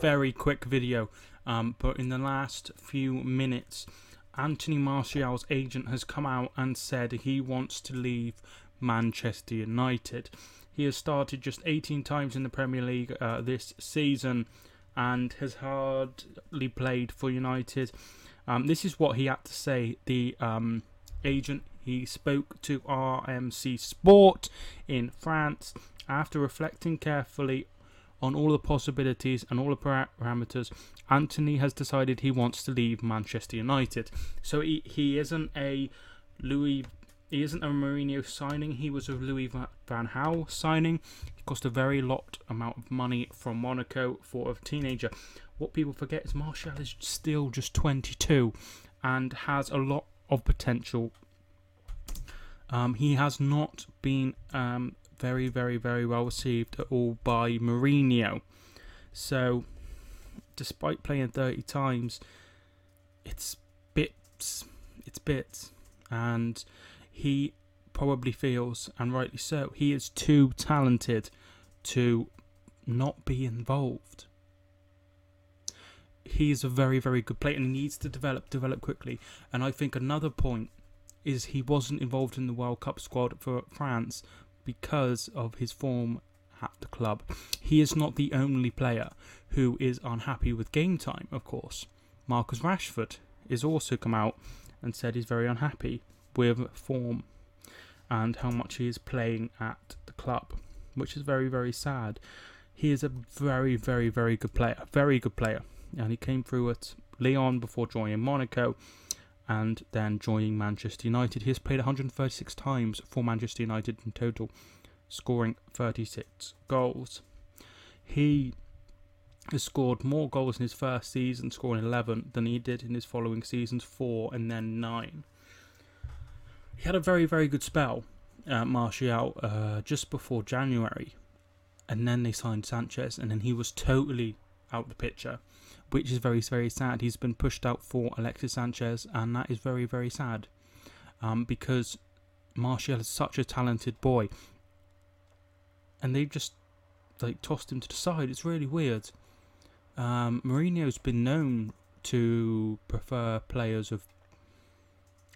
very quick video. But in the last few minutes, Anthony Martial's agent has come out and said he wants to leave Manchester United. He has started just 18 times in the Premier League this season and has hardly played for United. This is what he had to say. The agent, he spoke to RMC Sport in France after reflecting carefully on all the possibilities and all the parameters. Anthony has decided he wants to leave Manchester United. So he isn't a Mourinho signing. He was a Louis van Gaal signing. It cost a very lot amount of money from Monaco for a teenager. What people forget is Martial is still just 22 and has a lot of potential. He has not been very well received at all by Mourinho. So, despite playing 30 times, it's bits, and he probably feels, and rightly so, he is too talented to not be involved. He is a very good player and he needs to develop quickly. And I think another point is he wasn't involved in the World Cup squad for France because of his form at the club. He is not the only player who is unhappy with game time, of course. Marcus Rashford has also come out and said he's very unhappy with form and how much he is playing at the club, which is very sad. He is a very good player, and he came through at Lyon before joining Monaco and then joining Manchester United. He has played 136 times for Manchester United in total, scoring 36 goals. He has scored more goals in his first season, scoring 11, than he did in his following seasons, 4 and then 9. He had a very good spell, Martial, just before January, and then they signed Sanchez, and then he was totally out the picture, which is very sad. He's been pushed out for Alexis Sanchez, and that is very sad, because Martial is such a talented boy, and they've just tossed him to the side. It's really weird. Mourinho's been known to prefer players of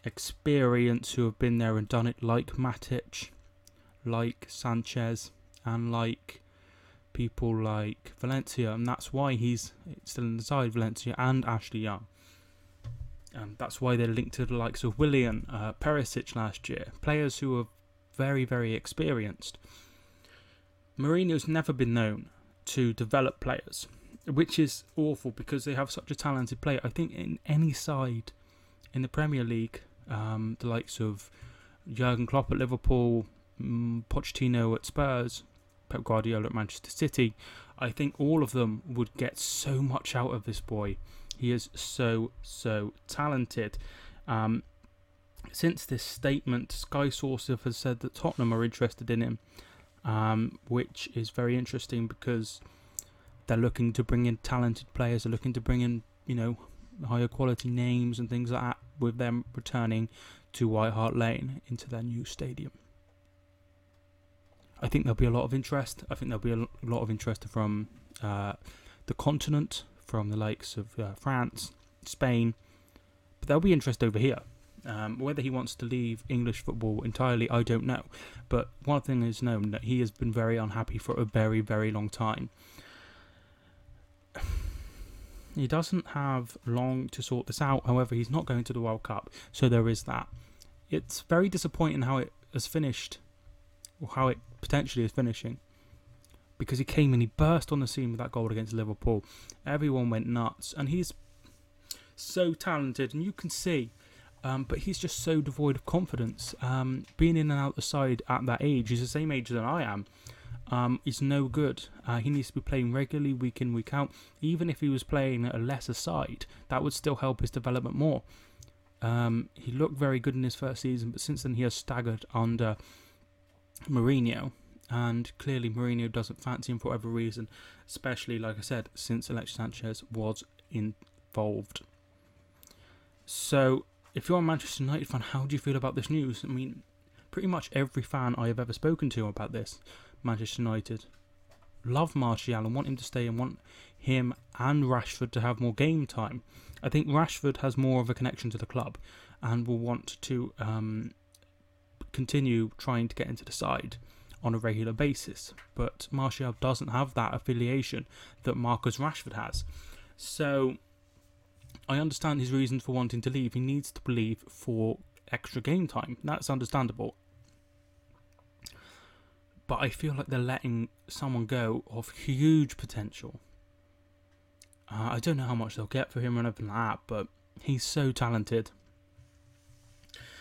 experience who have been there and done it, like Matic, like Sanchez, and like people like Valencia, and that's why he's still in the side, Valencia and Ashley Young. That's why they're linked to the likes of Willian, Perisic last year, players who are very experienced. Mourinho's never been known to develop players, which is awful because they have such a talented player. I think in any side in the Premier League, the likes of Jurgen Klopp at Liverpool, Pochettino at Spurs, Pep Guardiola at Manchester City, I think all of them would get so much out of this boy. He is so talented. Since this statement, Sky sources have said that Tottenham are interested in him, which is very interesting because they're looking to bring in talented players. They're looking to bring in, higher quality names and things like that, with them returning to White Hart Lane into their new stadium. I think there'll be a lot of interest. I think there'll be a lot of interest from the continent, from the likes of France, Spain, but there'll be interest over here. Whether he wants to leave English football entirely, I don't know. But one thing is known, that he has been very unhappy for a very long time. He doesn't have long to sort this out. However, he's not going to the World Cup, so there is that. It's very disappointing how it has finished, or how it potentially is finishing, because he came and he burst on the scene with that goal against Liverpool. Everyone went nuts, and he's so talented, and you can see, but he's just so devoid of confidence. Being in and out the side at that age, he's the same age that I am, is no good. He needs to be playing regularly, week in, week out. Even if he was playing at a lesser side, that would still help his development more. He looked very good in his first season, but since then he has staggered under Mourinho, and clearly Mourinho doesn't fancy him for whatever reason, especially, like I said, since Alexis Sanchez was involved. So, if you're a Manchester United fan, how do you feel about this news? I mean, pretty much every fan I have ever spoken to about this, Manchester United, love Martial and want him to stay and want him and Rashford to have more game time. I think Rashford has more of a connection to the club and will want to continue trying to get into the side on a regular basis. But Martial doesn't have that affiliation that Marcus Rashford has. So I understand his reasons for wanting to leave. He needs to leave for extra game time. That's understandable. But I feel like they're letting someone go of huge potential. I don't know how much they'll get for him or anything like that, but he's so talented.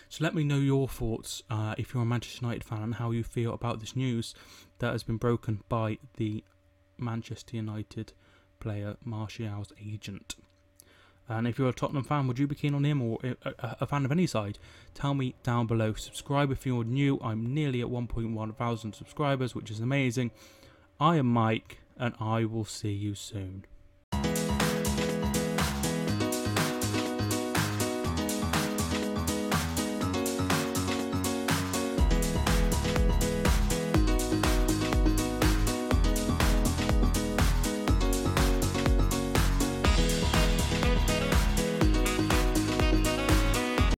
So let me know your thoughts if you're a Manchester United fan and how you feel about this news that has been broken by the Manchester United player Martial's agent. And if you're a Tottenham fan, would you be keen on him or a fan of any side? Tell me down below. Subscribe if you're new. I'm nearly at 1.1 thousand subscribers, which is amazing. I am Mike, and I will see you soon.